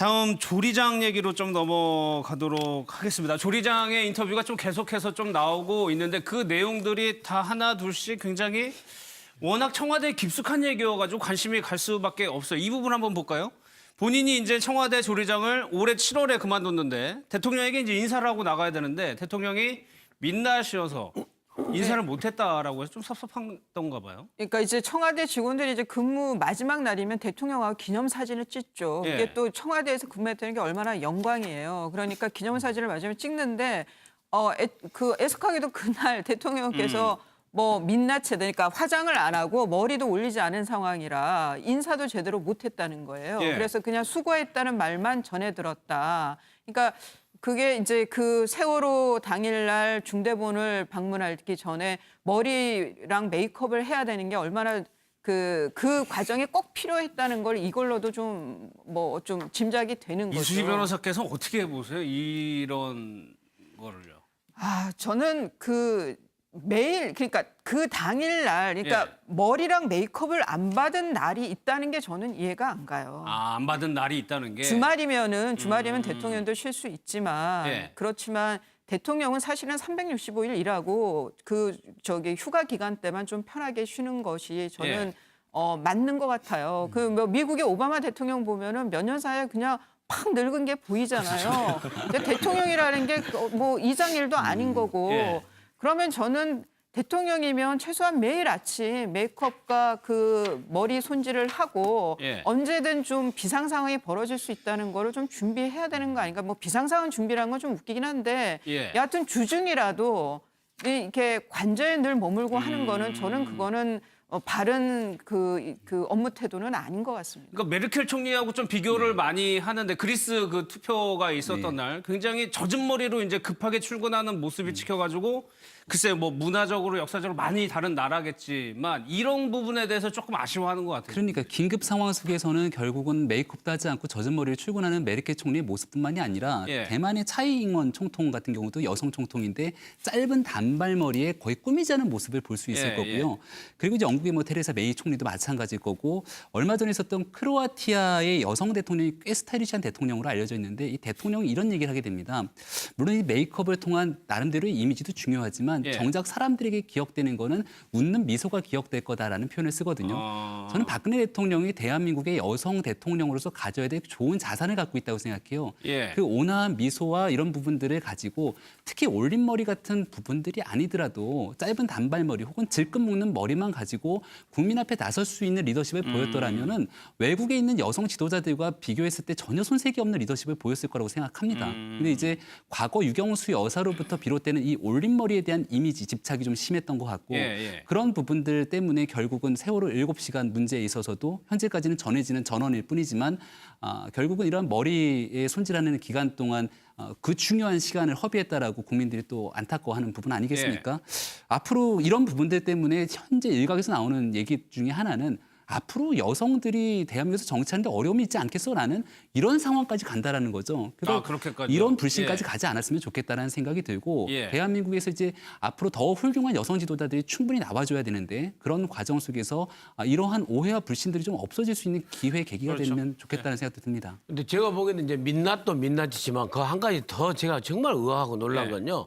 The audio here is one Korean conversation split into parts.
다음 조리장 얘기로 좀 넘어가도록 하겠습니다. 조리장의 인터뷰가 좀 계속해서 좀 나오고 있는데 그 내용들이 다 하나 둘씩 굉장히 워낙 청와대에 깊숙한 얘기여가지고 관심이 갈 수밖에 없어요. 이 부분 한번 볼까요? 본인이 이제 청와대 조리장을 올해 7월에 그만뒀는데 대통령에게 이제 인사를 하고 나가야 되는데 대통령이 민낯이어서 인사를 못했다라고 해서 좀 섭섭한가 봐요. 그러니까 이제 청와대 직원들이 이제 근무 마지막 날이면 대통령하고 기념사진을 찍죠. 예. 이게 또 청와대에서 근무했다는 게 얼마나 영광이에요. 그러니까 기념사진을 마지막에 찍는데 애석하게도 그날 대통령께서 뭐 민낯에 그러니까 화장을 안 하고 머리도 올리지 않은 상황이라 인사도 제대로 못했다는 거예요. 예. 그래서 그냥 수고했다는 말만 전해 들었다. 그러니까 그게 이제 그 세월호 당일날 중대본을 방문하기 전에 머리랑 메이크업을 해야 되는 게 얼마나 그 과정에 꼭 필요했다는 걸 이걸로도 좀 좀 짐작이 되는 거죠. 이수지 변호사께서 어떻게 보세요? 이런 거를요. 저는 매일 그러니까 그 당일날 그러니까 예. 머리랑 메이크업을 안 받은 날이 있다는 게 저는 이해가 안 가요. 안 받은 날이 있다는 게. 주말이면 대통령도 쉴 수 있지만 예. 그렇지만 대통령은 사실은 365일 일하고 휴가 기간 때만 좀 편하게 쉬는 것이 저는 맞는 것 같아요. 미국의 오바마 대통령 보면은 몇 년 사이에 그냥 팍 늙은 게 보이잖아요. 근데 대통령이라는 게 뭐 이상일도 아닌 거고. 예. 그러면 저는 대통령이면 최소한 매일 아침 메이크업과 그 머리 손질을 하고 예. 언제든 좀 비상 상황이 벌어질 수 있다는 거를 좀 준비해야 되는 거 아닌가? 뭐 비상 상황 준비라는 건 좀 웃기긴 한데 예. 여하튼 주중이라도 이렇게 관저에 늘 머물고 하는 거는 저는 그거는 바른 그 업무 태도는 아닌 것 같습니다. 그러니까 메르켈 총리하고 좀 비교를 많이 하는데 그리스 그 투표가 있었던 날 굉장히 젖은 머리로 이제 급하게 출근하는 모습이 찍혀가지고 글쎄 뭐 문화적으로 역사적으로 많이 다른 나라겠지만 이런 부분에 대해서 조금 아쉬워하는 것 같아요. 그러니까 긴급 상황 속에서는 결국은 메이크업도 하지 않고 젖은 머리를 출근하는 메르켈 총리의 모습뿐만이 아니라 예. 대만의 차이잉원 총통 같은 경우도 여성 총통인데 짧은 단발머리에 거의 꾸미지 않은 모습을 볼 수 있을 예, 거고요. 그리고 이제 영국의 뭐 테레사 메이 총리도 마찬가지일 거고 얼마 전에 있었던 크로아티아의 여성 대통령이 꽤 스타일리시한 대통령으로 알려져 있는데 이 대통령이 이런 얘기를 하게 됩니다. 물론 이 메이크업을 통한 나름대로의 이미지도 중요하지만 예. 정작 사람들에게 기억되는 거는 웃는 미소가 기억될 거다라는 표현을 쓰거든요. 저는 박근혜 대통령이 대한민국의 여성 대통령으로서 가져야 될 좋은 자산을 갖고 있다고 생각해요. 예. 그 온화한 미소와 이런 부분들을 가지고 특히 올림머리 같은 부분들이 아니더라도 짧은 단발머리 혹은 질끈 묶는 머리만 가지고 국민 앞에 나설 수 있는 리더십을 보였더라면은 외국에 있는 여성 지도자들과 비교했을 때 전혀 손색이 없는 리더십을 보였을 거라고 생각합니다. 근데 이제 과거 유경수 여사로부터 비롯되는 이 올림머리에 대한 이미지 집착이 좀 심했던 것 같고 그런 부분들 때문에 결국은 세월호 7시간 문제에 있어서도 현재까지는 전해지는 전언일 뿐이지만 결국은 이런 머리에 손질하는 기간 동안 그 중요한 시간을 허비했다라고 국민들이 또 안타까워하는 부분 아니겠습니까? 앞으로 이런 부분들 때문에 현재 일각에서 나오는 얘기 중에 하나는 앞으로 여성들이 대한민국에서 정치하는데 어려움이 있지 않겠어라는 이런 상황까지 간다라는 거죠. 그래서 그렇게까지요? 이런 불신까지 가지 않았으면 좋겠다라는 생각이 들고 대한민국에서 이제 앞으로 더 훌륭한 여성 지도자들이 충분히 나와줘야 되는데 그런 과정 속에서 이러한 오해와 불신들이 좀 없어질 수 있는 기회 계기가 되면 좋겠다는 생각도 듭니다. 근데 제가 보기에는 이제 민낯도 민낯이지만 그 한 가지 더 제가 정말 의아하고 놀란 건요.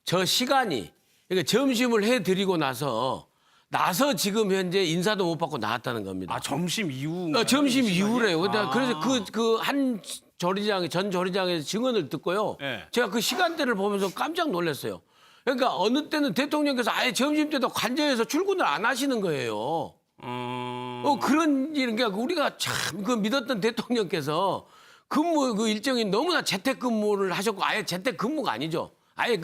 저 시간이 그러니까 점심을 해드리고 나서 지금 현재 인사도 못 받고 나왔다는 겁니다. 점심 이후. 점심 이후래요. 그래서 그 한 전 조리장에서 증언을 듣고요. 제가 그 시간대를 보면서 깜짝 놀랐어요. 그러니까 어느 때는 대통령께서 아예 점심 때도 관저에서 출근을 안 하시는 거예요. 그런 일, 그러니까 우리가 참 그 믿었던 대통령께서 그 일정이 너무나 재택근무를 하셨고 아예 재택근무가 아니죠. 아예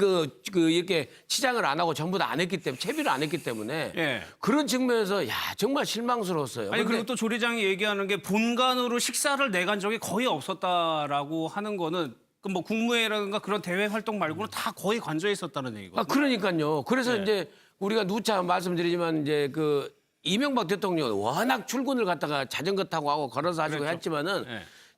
이렇게 치장을 안 하고 전부 다 안 했기 때문에 채비를 안 했기 때문에 그런 측면에서 정말 실망스러웠어요. 아니 그리고 또 조리장이 얘기하는 게 본관으로 식사를 내간 적이 거의 없었다라고 하는 거는 뭐 국무회의라든가 그런 대외 활동 말고는 다 거의 관저에 있었다는 얘기거든요. 그러니까요. 그래서 이제 우리가 누차 말씀드리지만 이제 이명박 대통령은 워낙 출근을 갖다가 자전거 타고 하고 걸어서 하시고 했지만은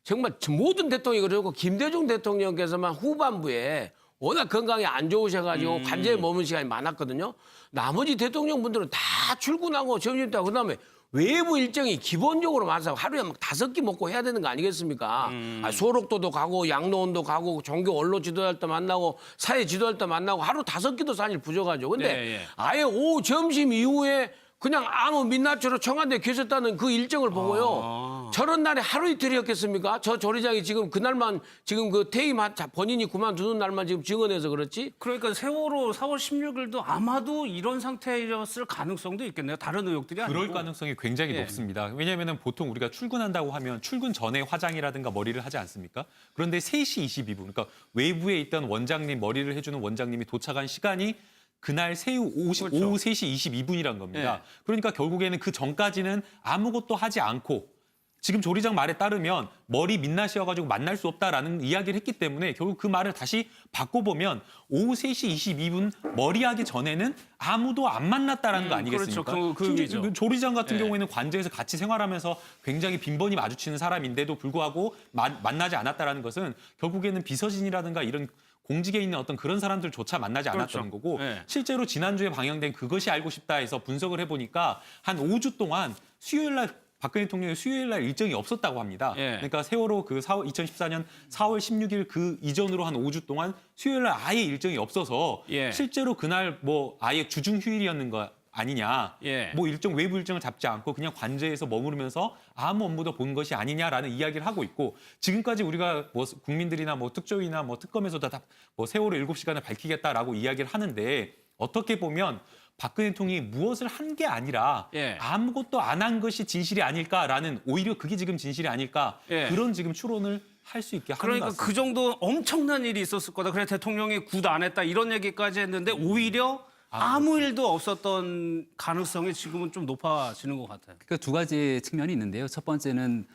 정말 모든 대통령이 그러고 김대중 대통령께서만 후반부에 워낙 건강이 안 좋으셔가지고 관저에 머문 시간이 많았거든요. 나머지 대통령분들은 다 출근하고 점심 때 하고 그다음에 외부 일정이 기본적으로 많아서 하루에 막 5끼 먹고 해야 되는 거 아니겠습니까? 소록도도 가고 양로원도 가고 종교 원로 지도할 때 만나고 사회 지도할 때 만나고 하루 5끼도 사실 부족하죠. 근데 예, 예. 아예 오후 점심 이후에 그냥 아무 민낯으로 청와대에 계셨다는 그 일정을 보고요. 저런 날에 하루 이틀이었겠습니까? 저 조리장이 지금 그날만 지금 그 퇴임 본인이 그만두는 날만 지금 증언해서 그렇지? 그러니까 세월호 4월 16일도 아마도 이런 상태였을 가능성도 있겠네요. 다른 의혹들이 아니고. 그럴 가능성이 굉장히 예. 높습니다. 왜냐하면 보통 우리가 출근한다고 하면 출근 전에 화장이라든가 머리를 하지 않습니까? 그런데 3시 22분, 그러니까 외부에 있던 원장님 머리를 해주는 원장님이 도착한 시간이 그날 오후 3시 22분이란 겁니다. 예. 그러니까 결국에는 그 전까지는 아무것도 하지 않고 지금 조리장 말에 따르면 머리 민낯이어가지고 만날 수 없다라는 이야기를 했기 때문에 결국 그 말을 다시 바꿔보면 오후 3시 22분 머리하기 전에는 아무도 안 만났다라는 거 아니겠습니까? 그렇죠. 그 심지어 의미죠. 조리장 같은 네. 경우에는 관저에서 같이 생활하면서 굉장히 빈번히 마주치는 사람인데도 불구하고 만나지 않았다라는 것은 결국에는 비서진이라든가 이런 공직에 있는 어떤 그런 사람들조차 만나지 않았다는 그렇죠. 거고 네. 실제로 지난주에 방영된 그것이 알고 싶다 해서 분석을 해보니까 한 5주 동안 수요일 날 박근혜 대통령의 수요일 날 일정이 없었다고 합니다. 예. 그러니까 세월호 그 2014년 4월 16일 그 이전으로 한 5주 동안 수요일 날 아예 일정이 없어서 예. 실제로 그날 뭐 아예 주중 휴일이었는 거 아니냐. 예. 뭐 외부 일정을 잡지 않고 그냥 관저에서 머무르면서 아무 업무도 본 것이 아니냐라는 이야기를 하고 있고 지금까지 우리가 뭐 국민들이나 뭐 특조위나 뭐 특검에서도 다 뭐 세월호 7시간을 밝히겠다라고 이야기를 하는데 어떻게 보면 박근혜 대통령이 무엇을 한 게 아니라 예. 아무것도 안 한 것이 진실이 아닐까라는 오히려 그게 지금 진실이 아닐까 예. 그런 지금 추론을 할 수 있게 하는 것 그러니까 같습니다. 그 정도 엄청난 일이 있었을 거다. 그래 대통령이 굿 안 했다 이런 얘기까지 했는데 오히려 아무 일도 없었던 가능성이 지금은 좀 높아지는 것 같아요. 그러니까 두 가지 측면이 있는데요. 첫 번째는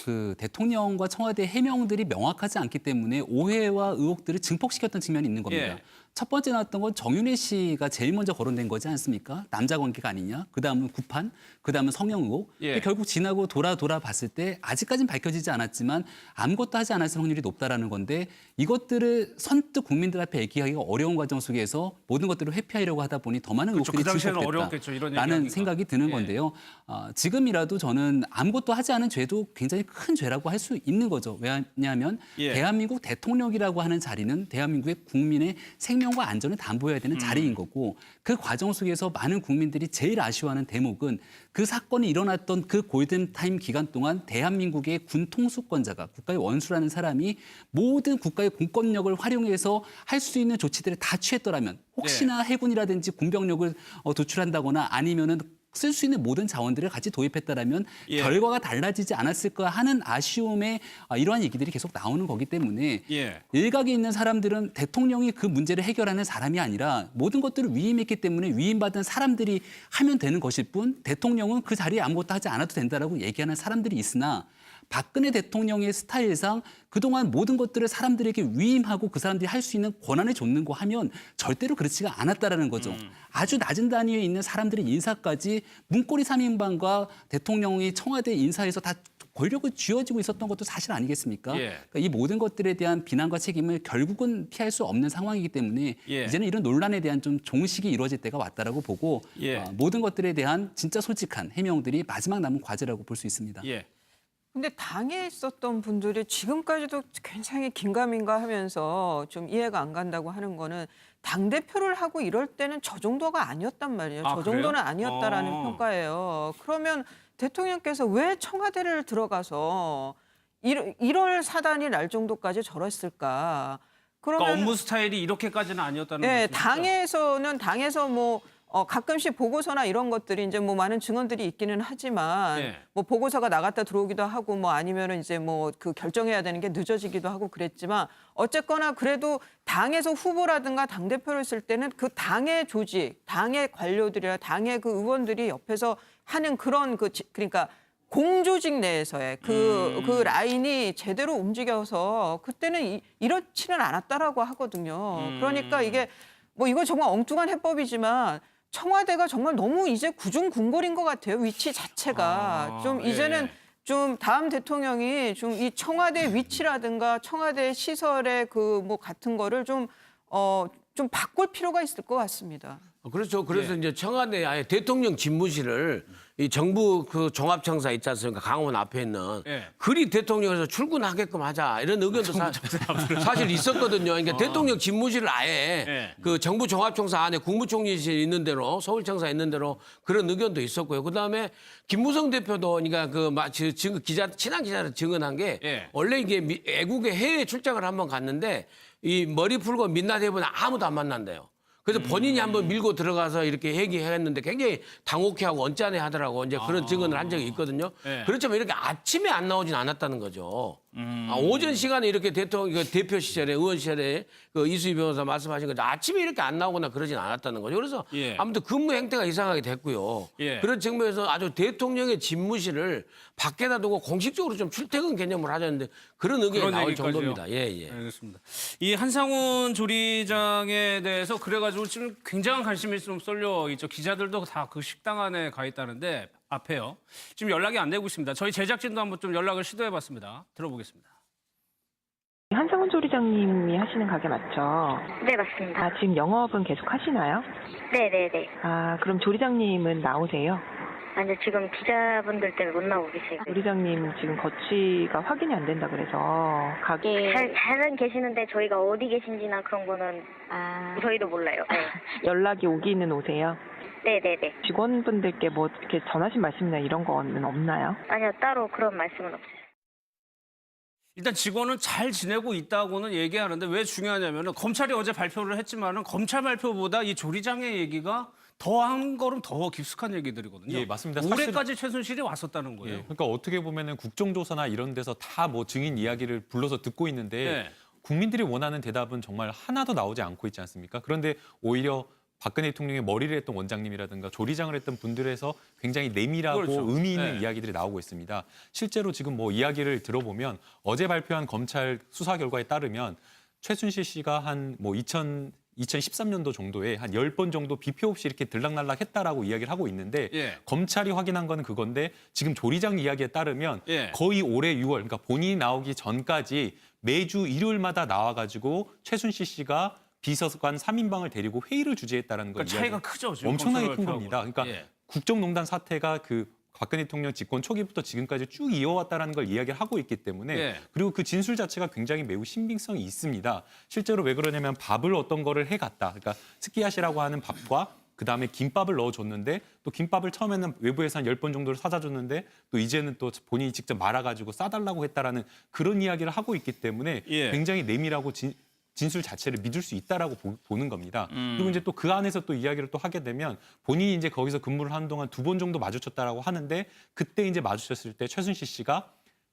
그 대통령과 청와대 해명들이 명확하지 않기 때문에 오해와 의혹들을 증폭시켰던 측면이 있는 겁니다. 예. 첫 번째 나왔던 건 정윤회 씨가 제일 먼저 거론된 거지 않습니까? 남자 관계가 아니냐. 그다음은 구판, 그다음은 성형 의혹. 예. 근데 결국 지나고 돌아 봤을 때 아직까지는 밝혀지지 않았지만 아무것도 하지 않았을 확률이 높다라는 건데 이것들을 선뜻 국민들 앞에 얘기하기가 어려운 과정 속에서 모든 것들을 회피하려고 하다 보니 더 많은 그렇죠. 의혹들이 그 당시에는 어려웠겠죠. 이런 증폭됐다라는 얘기하기가. 생각이 드는 예. 건데요. 지금이라도 저는 아무것도 하지 않은 죄도 굉장히 큰 죄라고 할 수 있는 거죠. 왜냐하면 예. 대한민국 대통령이라고 하는 자리는 대한민국의 국민의 생명과 안전을 담보해야 되는 자리인 거고 그 과정 속에서 많은 국민들이 제일 아쉬워하는 대목은 그 사건이 일어났던 그 골든타임 기간 동안 대한민국의 군 통수권자가 국가의 원수라는 사람이 모든 국가의 공권력을 활용해서 할 수 있는 조치들을 다 취했더라면 혹시나 해군이라든지 군병력을 도출한다거나 아니면은 쓸 수 있는 모든 자원들을 같이 도입했다라면 예. 결과가 달라지지 않았을까 하는 아쉬움에 이러한 얘기들이 계속 나오는 거기 때문에 예. 일각에 있는 사람들은 대통령이 그 문제를 해결하는 사람이 아니라 모든 것들을 위임했기 때문에 위임받은 사람들이 하면 되는 것일 뿐 대통령은 그 자리에 아무것도 하지 않아도 된다라고 얘기하는 사람들이 있으나 박근혜 대통령의 스타일상 그동안 모든 것들을 사람들에게 위임하고 그 사람들이 할 수 있는 권한을 줬는고 하면 절대로 그렇지가 않았다라는 거죠. 아주 낮은 단위에 있는 사람들의 인사까지 문고리 3인방과 대통령이 청와대 인사에서 다 권력을 쥐어지고 있었던 것도 사실 아니겠습니까? 예. 그러니까 이 모든 것들에 대한 비난과 책임을 결국은 피할 수 없는 상황이기 때문에 예. 이제는 이런 논란에 대한 좀 종식이 이루어질 때가 왔다라고 보고 예. 모든 것들에 대한 진짜 솔직한 해명들이 마지막 남은 과제라고 볼 수 있습니다. 예. 근데 당에 있었던 분들이 지금까지도 굉장히 긴가민가 하면서 좀 이해가 안 간다고 하는 거는 당대표를 하고 이럴 때는 저 정도가 아니었단 말이에요. 아, 저 정도는 그래요? 아니었다라는 평가예요. 그러면 대통령께서 왜 청와대를 들어가서 이럴 사단이 날 정도까지 저랬을까? 그러니까 그러면 업무 스타일이 이렇게까지는 아니었다는 네, 말씀이시죠? 당에서 뭐 가끔씩 보고서나 이런 것들이 이제 뭐 많은 증언들이 있기는 하지만 네. 뭐 보고서가 나갔다 들어오기도 하고 뭐 아니면은 이제 뭐 그 결정해야 되는 게 늦어지기도 하고 그랬지만 어쨌거나 그래도 당에서 후보라든가 당 대표를 쓸 때는 그 당의 조직, 당의 관료들이나 당의 그 의원들이 옆에서 하는 그런 그러니까 공조직 내에서의 그 라인이 제대로 움직여서 그때는 이렇지는 않았다라고 하거든요. 그러니까 이게 뭐 이거 정말 엉뚱한 해법이지만 청와대가 정말 너무 이제 구중궁궐인 것 같아요. 위치 자체가. 좀 이제는 좀 다음 대통령이 좀 이 청와대 위치라든가 청와대 시설의 그 뭐 같은 거를 좀 바꿀 필요가 있을 것 같습니다. 그렇죠. 그래서 이제 청와대 아예 대통령 집무실을 이 정부 그 종합청사 있지 않습니까? 강원 앞에 있는 예. 그리 대통령에서 출근하게끔 하자 이런 의견도 사실 있었거든요. 그러니까 대통령 집무실을 아예 예. 그 정부 종합청사 안에 국무총리실 있는 대로 서울청사 있는 대로 그런 의견도 있었고요. 그다음에 김무성 대표도 그러니까 지금 친한 기자를 증언한 게 예. 원래 이게 애국의 해외 출장을 한번 갔는데 이 머리 풀고 민낯 해보니 아무도 안 만난대요. 그래서 본인이 한번 밀고 들어가서 이렇게 얘기했는데 굉장히 당혹해하고 언짢아 하더라고. 이제 그런 증언을 한 적이 있거든요. 네. 그렇지만 이렇게 아침에 안 나오진 않았다는 거죠. 오전 시간에 이렇게 대통령 대표 시절에 의원 시절에 그 이수희 변호사 말씀하신 것처럼 아침에 이렇게 안 나오거나 그러진 않았다는 거죠. 그래서 예. 아무튼 근무 행태가 이상하게 됐고요. 예. 그런 측면에서 아주 대통령의 집무실을 밖에다 두고 공식적으로 좀 출퇴근 개념을 하자는데 그런 의견이 그런 나올 얘기까지요? 정도입니다. 예, 예. 알겠습니다. 이 한상훈 조리장에 대해서 그래가지고 지금 굉장한 관심이 좀 쏠려 있죠. 기자들도 다 그 식당 안에 가 있다는데 앞에요. 지금 연락이 안 되고 있습니다. 저희 제작진도 한번 좀 연락을 시도해봤습니다. 들어보겠습니다. 한상훈 조리장님이 하시는 가게 맞죠? 네, 맞습니다. 아, 지금 영업은 계속 하시나요? 네네네. 아, 그럼 조리장님은 나오세요? 아니요, 지금 기자분들 때문에 못 나오고 계세요. 조리장님 지금 거치가 확인이 안 된다 그래서 가게 잘은 계시는데 저희가 어디 계신지나 그런 거는 저희도 몰라요. 네. 연락이 오기는 오세요? 네네네. 직원분들께 뭐 이렇게 전하신 말씀이나 이런 거는 없나요? 아니요, 따로 그런 말씀은 없어요. 일단 직원은 잘 지내고 있다고는 얘기하는데 왜 중요하냐면은 검찰이 어제 발표를 했지만은 검찰 발표보다 이 조리장의 얘기가 더 한 걸음 더 깊숙한 얘기들이거든요. 예, 맞습니다. 올해까지 최순실이 왔었다는 거예요. 예, 그러니까 어떻게 보면은 국정조사나 이런 데서 다 뭐 증인 이야기를 불러서 듣고 있는데 네. 국민들이 원하는 대답은 정말 하나도 나오지 않고 있지 않습니까? 그런데 오히려 박근혜 대통령의 머리를 했던 원장님이라든가 조리장을 했던 분들에서 굉장히 내밀하고 그렇죠. 의미 있는 네. 이야기들이 나오고 있습니다. 실제로 지금 뭐 이야기를 들어보면 어제 발표한 검찰 수사 결과에 따르면 최순실 씨가 한 뭐 2013년도 정도에 한 10번 정도 비표 없이 이렇게 들락날락 했다라고 이야기를 하고 있는데 예. 검찰이 확인한 거는 그건데 지금 조리장 이야기에 따르면 예. 거의 올해 6월 그러니까 본인이 나오기 전까지 매주 일요일마다 나와가지고 최순실 씨가 비서관 3인방을 데리고 회의를 주재했다라는 걸 그러니까 차이가 크죠. 지금 엄청나게 검찰 큰 발표하고. 겁니다. 그러니까 예. 국정농단 사태가 그 박근혜 대통령 집권 초기부터 지금까지 쭉 이어왔다는 걸 이야기를 하고 있기 때문에 예. 그리고 그 진술 자체가 굉장히 매우 신빙성이 있습니다. 실제로 왜 그러냐면 밥을 어떤 거를 해갔다. 그러니까 스키야시라고 하는 밥과 그다음에 김밥을 넣어줬는데 또 김밥을 처음에는 외부에서 한 10번 정도를 사다 줬는데 또 이제는 또 본인이 직접 말아가지고 싸달라고 했다라는 그런 이야기를 하고 있기 때문에 예. 굉장히 내밀하고 진술 자체를 믿을 수 있다라고 보는 겁니다. 그리고 이제 또 그 안에서 또 이야기를 또 하게 되면 본인이 이제 거기서 근무를 하는 동안 2번 정도 마주쳤다라고 하는데 그때 이제 마주쳤을 때 최순실 씨가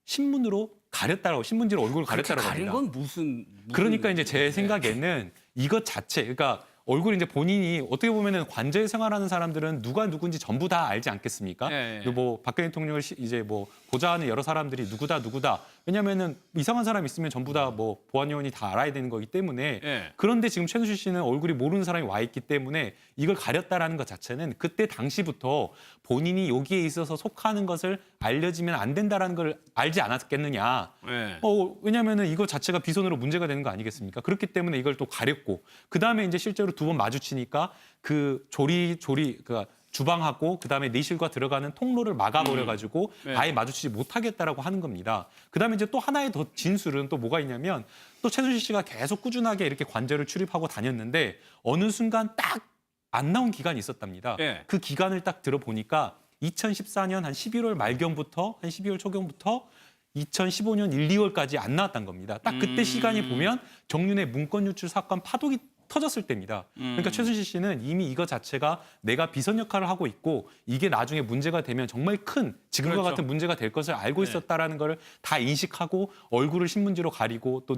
신문으로 가렸다라고 신문지로 얼굴을 가렸다라고 가린 합니다. 건 무슨 그러니까 이제 제 생각에는 이것 자체, 그러니까 얼굴 이제 본인이 어떻게 보면은 관저에 생활하는 사람들은 누가 누군지 전부 다 알지 않겠습니까? 예, 예. 그리고 뭐 박근혜 대통령을 이제 뭐 보좌하는 여러 사람들이 누구다. 왜냐면은 이상한 사람 있으면 전부 다 뭐 보안 요원이 다 알아야 되는 거기 때문에 예. 그런데 지금 최순실 씨는 얼굴이 모르는 사람이 와 있기 때문에 이걸 가렸다라는 것 자체는 그때 당시부터 본인이 여기에 있어서 속하는 것을 알려지면 안 된다라는 걸 알지 않았겠느냐. 예. 왜냐면은 이거 자체가 비선으로 문제가 되는 거 아니겠습니까? 그렇기 때문에 이걸 또 가렸고 그다음에 이제 실제로 2번 마주치니까 그 그러니까 주방하고 그다음에 내실과 들어가는 통로를 막아버려 가지고 네. 아예 마주치지 못하겠다라고 하는 겁니다. 그다음에 이제 또 하나의 더 진술은 또 뭐가 있냐면 또 최순실 씨가 계속 꾸준하게 이렇게 관저를 출입하고 다녔는데 어느 순간 딱 안 나온 기간이 있었답니다. 네. 그 기간을 딱 들어보니까 2014년 한 11월 말경부터 한 12월 초경부터 2015년 1, 2월까지 안 나왔단 겁니다. 딱 그때 시간이 보면 정윤의 문건 유출 사건 파동이 터졌을 때입니다. 그러니까 최순실 씨는 이미 이거 자체가 내가 비선 역할을 하고 있고 이게 나중에 문제가 되면 정말 큰 지금과 그렇죠. 같은 문제가 될 것을 알고 네. 있었다라는 걸 다 인식하고 얼굴을 신문지로 가리고 또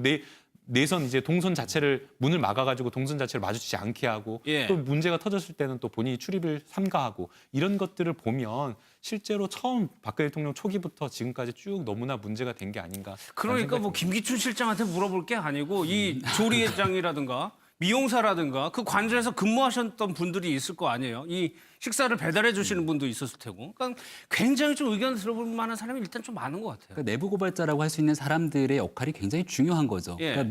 내선 이제 동선 자체를 문을 막아가지고 동선 자체를 마주치지 않게 하고 예. 또 문제가 터졌을 때는 또 본인이 출입을 삼가하고 이런 것들을 보면 실제로 처음 박근혜 대통령 초기부터 지금까지 쭉 너무나 문제가 된 게 아닌가. 그러니까 뭐 김기춘 실장한테 물어볼 게 아니고 이 조리장이라든가 미용사라든가 그 관저에서 근무하셨던 분들이 있을 거 아니에요. 이 식사를 배달해 주시는 분도 있었을 테고. 그러니까 굉장히 좀 의견 들어볼 만한 사람이 일단 좀 많은 것 같아요. 그러니까 내부 고발자라고 할 수 있는 사람들의 역할이 굉장히 중요한 거죠. 예. 그러니까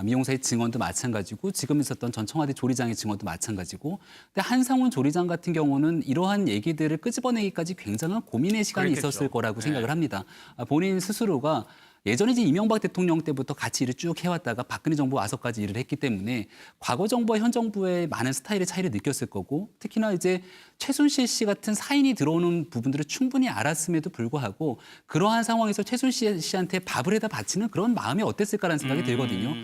미용사의 증언도 마찬가지고 지금 있었던 전 청와대 조리장의 증언도 마찬가지고. 근데 한상훈 조리장 같은 경우는 이러한 얘기들을 끄집어내기까지 굉장한 고민의 시간이 그랬겠죠. 있었을 거라고 생각을 합니다. 본인 스스로가 예전에 이제 이명박 대통령 때부터 같이 일을 쭉 해왔다가 박근혜 정부 와서까지 일을 했기 때문에 과거 정부와 현 정부의 많은 스타일의 차이를 느꼈을 거고 특히나 이제 최순실 씨 같은 사인이 들어오는 부분들을 충분히 알았음에도 불구하고 그러한 상황에서 최순실 씨한테 밥을 해다 바치는 그런 마음이 어땠을까라는 생각이 들거든요.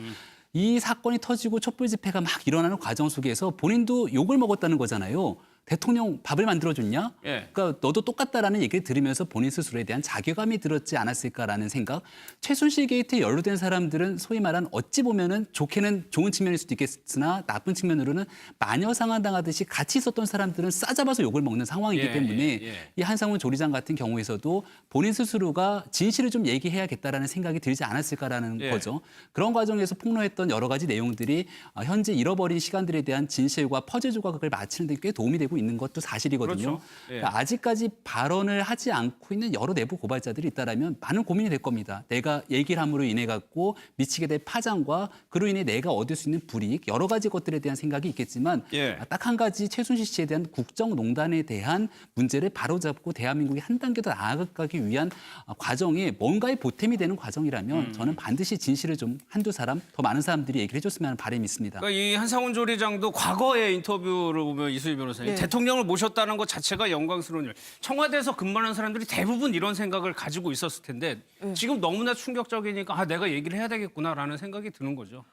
이 사건이 터지고 촛불 집회가 막 일어나는 과정 속에서 본인도 욕을 먹었다는 거잖아요. 대통령 밥을 만들어줬냐? 예. 그러니까 너도 똑같다라는 얘기를 들으면서 본인 스스로에 대한 자괴감이 들었지 않았을까라는 생각. 최순실 게이트에 연루된 사람들은 소위 말한 어찌 보면은 좋게는 좋은 측면일 수도 있겠으나 나쁜 측면으로는 마녀 상환당하듯이 같이 있었던 사람들은 싸잡아서 욕을 먹는 상황이기 예, 때문에 예. 이 한상훈 조리장 같은 경우에서도 본인 스스로가 진실을 좀 얘기해야겠다라는 생각이 들지 않았을까라는 예. 거죠. 그런 과정에서 폭로했던 여러 가지 내용들이 현재 잃어버린 시간들에 대한 진실과 퍼즐 조각을 맞추는 데 꽤 도움이 되고 있는 것도 사실이거든요. 그렇죠. 예. 그러니까 아직까지 발언을 하지 않고 있는 여러 내부 고발자들이 있다라면 많은 고민이 될 겁니다. 내가 얘기를 함으로 인해 갖고 미치게 될 파장과 그로 인해 내가 얻을 수 있는 불이익 여러 가지 것들에 대한 생각이 있겠지만 예. 딱 한 가지 최순실 씨에 대한 국정농단에 대한 문제를 바로잡고 대한민국이 한 단계 더 나아가기 위한 과정이 뭔가의 보탬이 되는 과정이라면 저는 반드시 진실을 좀 한두 사람 더 많은 사람들이 얘기를 해줬으면 하는 바람이 있습니다. 그러니까 이 한상훈 조리장도 과거의 인터뷰를 보면 이수희 변호사님 네. 대통령을 모셨다는 것 자체가 영광스러운 일. 청와대에서 근무하는 사람들이 대부분 이런 생각을 가지고 있었을 텐데 지금 너무나 충격적이니까 내가 얘기를 해야 되겠구나라는 생각이 드는 거죠.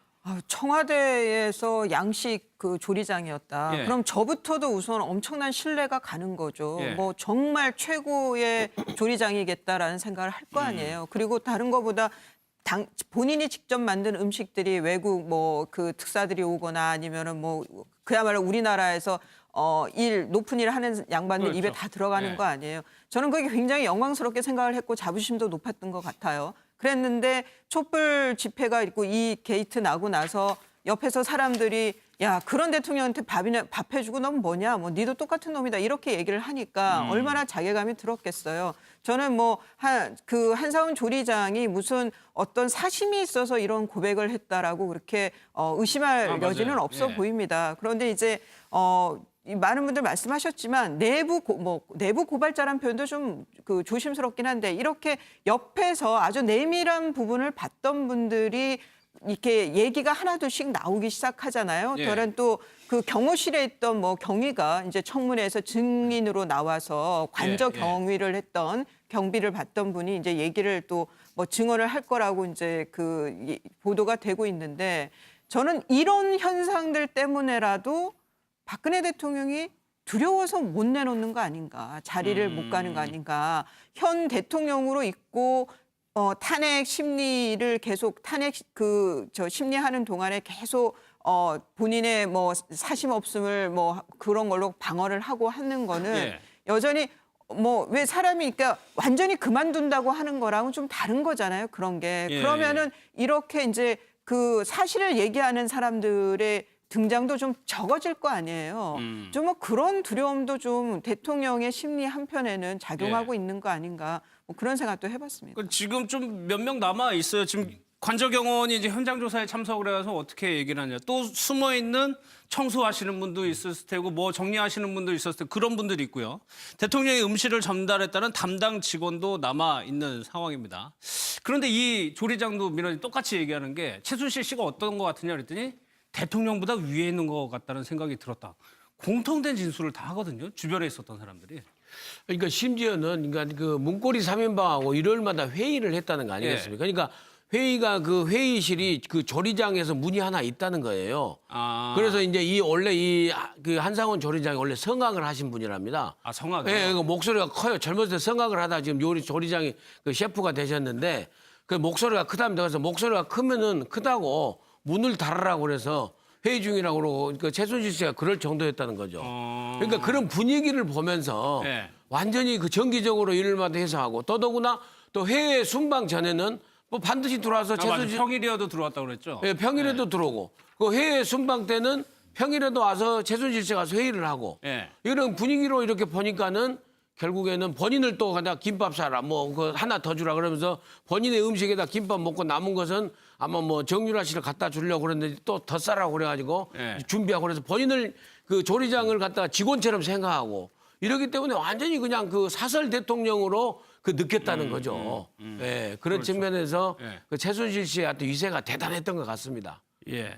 청와대에서 양식 그 조리장이었다. 예. 그럼 저부터도 우선 엄청난 신뢰가 가는 거죠. 예. 뭐 정말 최고의 조리장이겠다라는 생각을 할 거 아니에요. 그리고 다른 거보다 본인이 직접 만든 음식들이 외국 뭐 그 특사들이 오거나 아니면은 뭐 그야말로 우리나라에서 높은 일 하는 양반들 그렇죠. 입에 다 들어가는 네. 거 아니에요. 저는 그게 굉장히 영광스럽게 생각을 했고 자부심도 높았던 것 같아요. 그랬는데 촛불 집회가 있고 이 게이트 나고 나서 옆에서 사람들이 야 그런 대통령한테 밥 해주고 넌 뭐냐 뭐 니도 똑같은 놈이다 이렇게 얘기를 하니까 얼마나 자괴감이 들었겠어요. 저는 뭐 한상훈 조리장이 무슨 어떤 사심이 있어서 이런 고백을 했다라고 그렇게 의심할 맞아요. 여지는 없어 예. 보입니다. 그런데 이제 이 많은 분들 말씀하셨지만 내부 고발자란 표현도 좀 조심스럽긴 한데 이렇게 옆에서 아주 내밀한 부분을 봤던 분들이 이렇게 얘기가 하나둘씩 나오기 시작하잖아요. 예. 저는 또 그 경호실에 있던 뭐 경위가 이제 청문회에서 증인으로 나와서 관저 예. 경위를 했던 경비를 받던 분이 이제 얘기를 또 뭐 증언을 할 거라고 이제 보도가 되고 있는데 저는 이런 현상들 때문에라도 박근혜 대통령이 두려워서 못 내놓는 거 아닌가, 자리를 못 가는 거 아닌가. 현 대통령으로 있고 탄핵 심리를 계속 심리하는 동안에 계속 본인의 뭐 사심 없음을 뭐 그런 걸로 방어를 하고 하는 거는 예. 여전히 뭐 왜 사람이 그러니까 완전히 그만둔다고 하는 거랑은 좀 다른 거잖아요. 그런 게. 예. 그러면은 이렇게 이제 그 사실을 얘기하는 사람들의 등장도 좀 적어질 거 아니에요. 좀 뭐 그런 두려움도 좀 대통령의 심리 한편에는 작용하고 있는 거 아닌가 뭐 그런 생각도 해봤습니다. 지금 좀 몇 명 남아 있어요. 지금 관저경원이 이제 현장 조사에 참석을 해서 어떻게 얘기를 하냐. 또 숨어 있는 청소하시는 분도 있었을 테고 뭐 정리하시는 분도 있었을 테고 그런 분들이 있고요. 대통령이 음식을 전달했다는 담당 직원도 남아 있는 상황입니다. 그런데 이 조리장도 민원이 똑같이 얘기하는 게 최순실 씨가 어떤 것 같으냐 그랬더니 대통령보다 위에 있는 것 같다는 생각이 들었다. 공통된 진술을 다 하거든요. 주변에 있었던 사람들이. 그러니까 심지어는 그러니까 그 문고리 3인방하고 일요일마다 회의를 했다는 거 아니겠습니까? 그러니까 회의가 그 회의실이 그 조리장에서 문이 하나 있다는 거예요. 그래서 이제 원래 그 한상훈 조리장이 원래 성악을 하신 분이랍니다. 성악이요? 예, 그 목소리가 커요. 젊었을 때 성악을 하다 지금 조리장이 그 셰프가 되셨는데 그 목소리가 크답니다. 그래서 목소리가 크면은 크다고 문을 닫으라고 그래서 회의 중이라고 그러고 그 최순실 씨가 그럴 정도였다는 거죠. 그러니까 그런 분위기를 보면서 네. 완전히 그 정기적으로 일일마다 해서 하고 더더구나 또 회의 순방 전에는 뭐 반드시 들어와서 맞아. 최순실 평일이어도 들어왔다고 그랬죠. 예, 평일에도 들어오고 그 회의 순방 때는 평일에도 와서 최순실 씨가 가서 회의를 하고 예. 이런 분위기로 이렇게 보니까는 결국에는 본인을 또 그냥 김밥 사라 뭐 그 하나 더 주라 그러면서 본인의 음식에다 김밥 먹고 남은 것은 아마 뭐 정유라 씨를 갖다 주려고 그랬는데 또 더 싸라고 그래가지고 예. 준비하고 그래서 본인을 그 조리장을 갖다가 직원처럼 생각하고 이러기 때문에 완전히 그냥 그 사설 대통령으로 그 느꼈다는 거죠. 예, 그런 측면에서 예. 그 최순실 씨한테 위세가 대단했던 것 같습니다. 예.